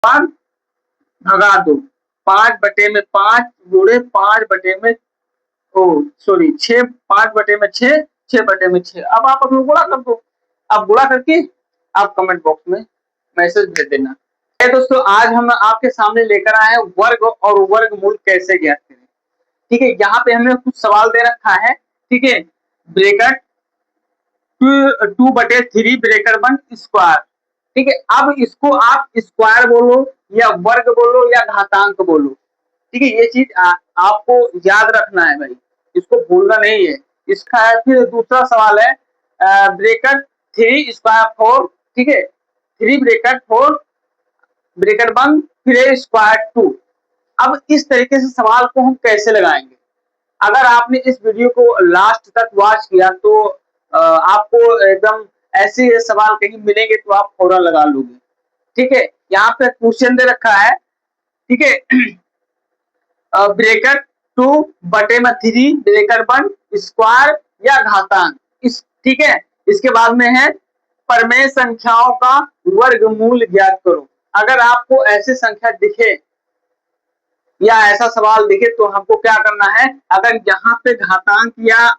और भगा दो। 5/5 गुणे 5/, ओ सॉरी 6, 5/6, 6/6। अब आप अपना गुणा कर दो। आप गुणा करके आप कमेंट बॉक्स में मैसेज भेज देना। दोस्तों आज हम आपके सामने लेकर आए हैं वर्ग और वर्गमूल कैसे ज्ञात करें। ठीक है, यहाँ पे हमें कुछ सवाल दे रखा है। ठीक है, ब्रैकेट 2/3 ब्रेकर 1 स्क्वायर। ठीक है, अब इसको आप स्क्वायर बोलो या वर्ग बोलो या घातांक बोलो। ठीक है, ये चीज आपको याद रखना है भाई, इसको भूलना नहीं है। इसका है फिर दूसरा सवाल है ब्रेकेट 3 स्क्वायर 4। ठीक है, 3 ब्रेकेट 4 ब्रेकेट 1 फिर स्क्वायर 2। अब इस तरीके से सवाल को हम कैसे लगाएंगे। अगर आपने इस वीडियो को लास्ट तक वॉच किया तो आपको एकदम ऐसे सवाल कहीं मिलेंगे तो आप फौरन लगा लोगे। ठीक है, यहाँ पे क्वेश्चन दे रखा है। ठीक है, ब्रेकेट 2/3 ब्रेकेट 1 स्क्वायर या घातांक। इस ठीक है, इसके बाद में है प्रमेय संख्याओं का वर्गमूल ज्ञात करो। अगर आपको ऐसी संख्या दिखे या ऐसा सवाल दिखे तो हमको क्या करना है, अगर यहाँ पे घातांक या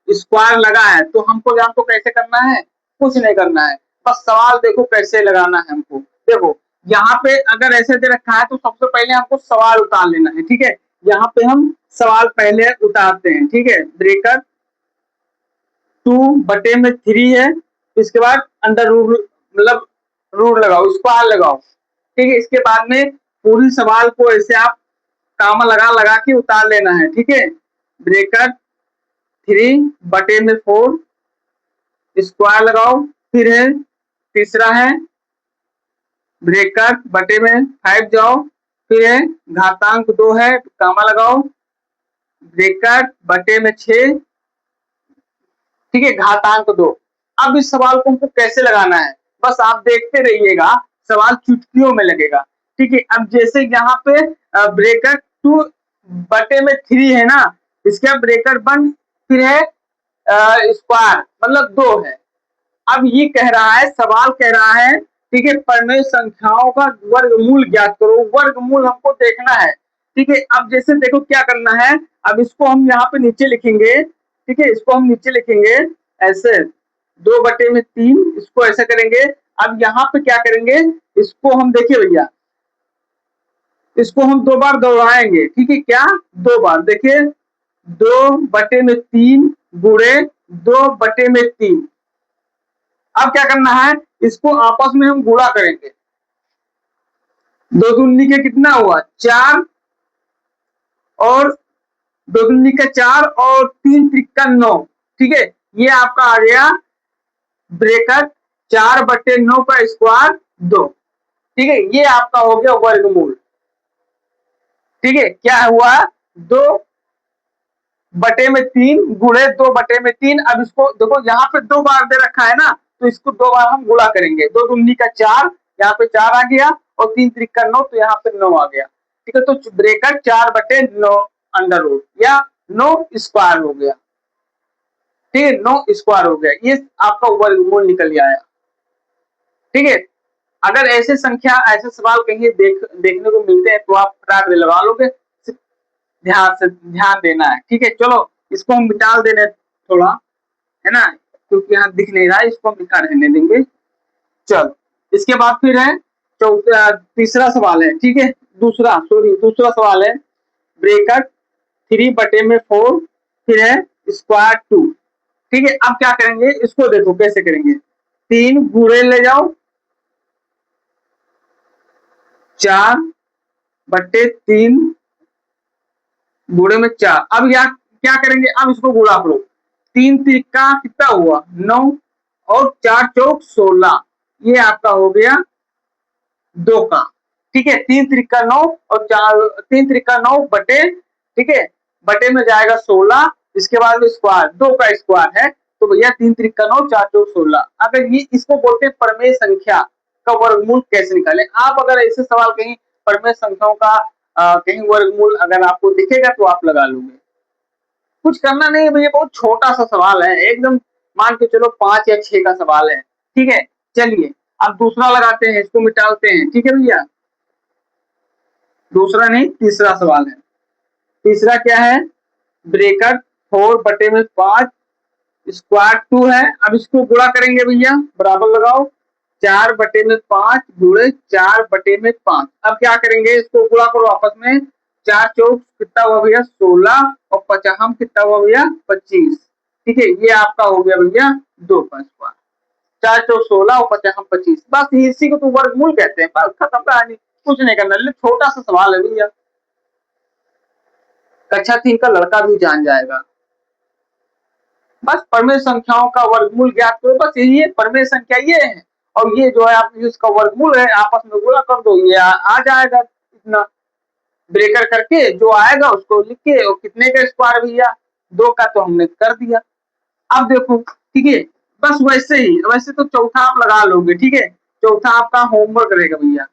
स्क्वायर लगा है तो हमको कैसे करना है, कुछ नहीं करना है, बस सवाल देखो कैसे लगाना है हमको। देखो यहाँ पे अगर ऐसे दे रखा है तो सबसे पहले हमको सवाल उतार लेना है। ठीक है, यहाँ पे हम सवाल पहले उतारते हैं। ठीक है, ब्रेकर 2/3 है, इसके बाद अंडर रूट मतलब रूट लगाओ, स्क्वायर लगाओ। ठीक है, इसके बाद में पूरी सवाल को ऐसे आप कामा लगा लगा के उतार लेना है। ठीक है, ब्रेकर 3/4 स्क्वायर लगाओ। फिर है तीसरा है ब्रेकर 5 जाओ। फिर है घातांक 2 है, कामा लगाओ। ब्रेकर 6। ठीक है, घातांक 2। अब इस सवाल को हमको कैसे लगाना है, बस आप देखते रहिएगा, सवाल चुटकियों में लगेगा। ठीक है, अब जैसे यहाँ पे ब्रेकर 2/3 है ना, इसके बाद ब्रेकर 1 फिर है स्क्वायर मतलब 2 है। अब ये कह रहा है, सवाल कह रहा है, ठीक है, प्रमेय संख्याओं का वर्गमूल ज्ञात करो। वर्गमूल हमको देखना है। ठीक है, अब जैसे देखो क्या करना है, अब इसको हम यहाँ पे नीचे लिखेंगे। ठीक है, इसको हम नीचे लिखेंगे ऐसे 2/3, इसको ऐसे करेंगे। अब यहाँ पे क्या करेंगे, इसको हम देखिए भैया, इसको हम 2 बार दोहराएंगे। ठीक है, क्या 2 बार, देखिए 2/3 गुणे 2/3। अब क्या करना है, इसको आपस में हम गुणा करेंगे। 2 दूनी के कितना हुआ 4 और 2 दूनी का 4 और 3 त्रिका 9। ठीक है, ये आपका आ गया ब्रेकेट 4/9 का स्क्वायर 2। ठीक है, ये आपका हो गया वर्गमूल। ठीक है, क्या हुआ 2/3 गुणे 2/3। अब इसको देखो यहाँ पे 2 बार दे रखा है ना, तो इसको 2 बार हम गुणा करेंगे। 2 दूनी का 4, यहाँ पे 4 आ गया और 3 त्रिका 9, तो यहाँ पे 9 आ गया। ठीक है, तो ब्रेकेट 4/9 अंडर रूट या 9 स्क्वायर हो गया। ठीक है, 9 स्क्वायर हो गया, ये आपका वर्गमूल निकल आया। ठीक है, अगर ऐसे संख्या ऐसे सवाल कहीं देखने को मिलते हैं तो आप फटाक से लगा लोगे, ध्यान देना है। ठीक है, चलो इसको हम मिटा देने थोड़ा, है ना, क्योंकि यहाँ दिख नहीं रहा है, इसको हम मिटा रहने देंगे। चल, इसके बाद फिर है तीसरा सवाल है। ठीक है, दूसरा सवाल है ब्रेकेट 3/4 फिर है स्क्वायर 2। ठीक है, अब क्या करेंगे, इसको देखो कैसे करेंगे, 3 गुणे ले जाओ 4/3 गुणे में 4। अब यहाँ क्या करेंगे, अब इसको गुणा करो। 3 त्रिका कितना हुआ 9 और 4 चौक 16, ये आपका हो गया 2 का। ठीक है, 3 त्रिका 9 और 3 त्रिका 9 बटे, ठीक है, बटे में जाएगा 16, इसके बाद में स्क्वायर 2 का स्क्वायर है, तो भैया 3 त्रिका 9 4 चौक 16। अगर ये इसको बोलते हैं प्रमेय संख्या का वर्गमूल कैसे निकाले। आप अगर ऐसे सवाल कहीं प्रमेय संख्याओं का कहीं वर्गमूल अगर आपको दिखेगा तो आप लगा लोगे, कुछ करना नहीं है भैया, बहुत छोटा सा सवाल है एकदम, मान के चलो 5 या 6 का सवाल है। ठीक है, चलिए अब दूसरा लगाते हैं, इसको मिटाते हैं। ठीक है भैया, दूसरा नहीं, तीसरा सवाल है। तीसरा क्या है, ब्रेकेट 4/5 स्क्वायर 2 है। अब इसको गुणा करेंगे भैया, बराबर लगाओ, 4/5 गुणे 4/5। अब क्या करेंगे, इसको गुणा करो आपस में, 4 चौक कितना हुआ भैया 16 और 50 कितना हुआ भैया 25। ठीक है, ये आपका हो गया भैया 2 का स्क्वायर। 4 चौक 16 और 50 25, बस इसी को तो वर्गमूल कहते हैं। बस खत्म कहानी, कुछ नहीं करना, छोटा सा सवाल है भैया, कक्षा 3 का लड़का भी जान जाएगा। बस परमेय संख्याओं का वर्गमूल ज्ञात करो, बस यही है, परमेय संख्या ये है, और ये जो है आप इसका वर्गमूल है, आपस में गुणा कर दो, ये आ जाएगा इतना। ब्रेकर करके जो आएगा उसको लिख के, और कितने का स्क्वायर भैया 2 का, तो हमने कर दिया। अब देखो, ठीक है, बस वैसे ही, वैसे तो चौथा आप लगा लोगे, ठीक है, चौथा आपका होमवर्क रहेगा भैया।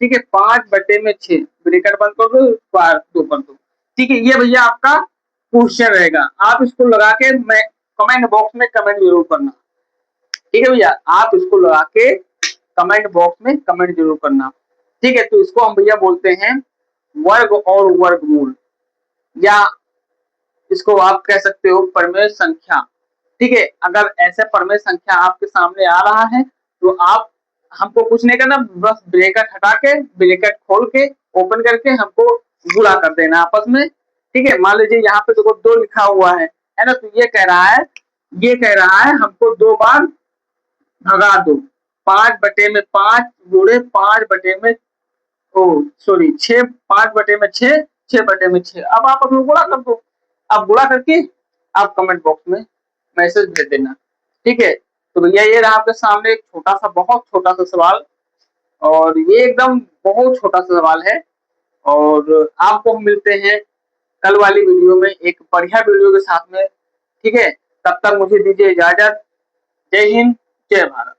ठीक है, 5/6 ब्रेकर बंद कर दो, स्क्वायर 2 कर दो। ठीक है, ये भैया आपका क्वेश्चन रहेगा, आप इसको लगा के मैं कमेंट बॉक्स में कमेंट जरूर करना। ठीक है भैया, आप इसको लगा के कमेंट बॉक्स में कमेंट जरूर करना। ठीक है, तो इसको हम भैया बोलते हैं वर्ग और वर्गमूल, या इसको आप कह सकते हो परमेय संख्या। ठीक है, अगर ऐसे परमेय संख्या आपके सामने आ रहा है तो आप, हमको कुछ नहीं करना, बस ब्रैकेट हटा के, ब्रैकेट खोल के, ओपन करके हमको गुणा कर देना आपस में। ठीक है, मान लीजिए यहाँ पे देखो 2 लिखा हुआ है ना, तो ये कह रहा है, ये कह रहा है हमको 2 बार भगा दो, 5/5 गुणे 5/, ओ सॉरी 6, 5/6, 6/6। अब आप अपना गुणा कर दो, आप गुणा करके आप कमेंट बॉक्स में मैसेज भेज देना। ठीक है, तो भैया ये रहा आपके सामने एक छोटा सा, बहुत छोटा सा सवाल, और ये एकदम बहुत छोटा सा सवाल है। और आपको हम मिलते हैं कल वाली वीडियो में एक बढ़िया वीडियो के साथ में। ठीक है, तब तक मुझे दीजिए इजाजत। जय हिंद, जय भारत।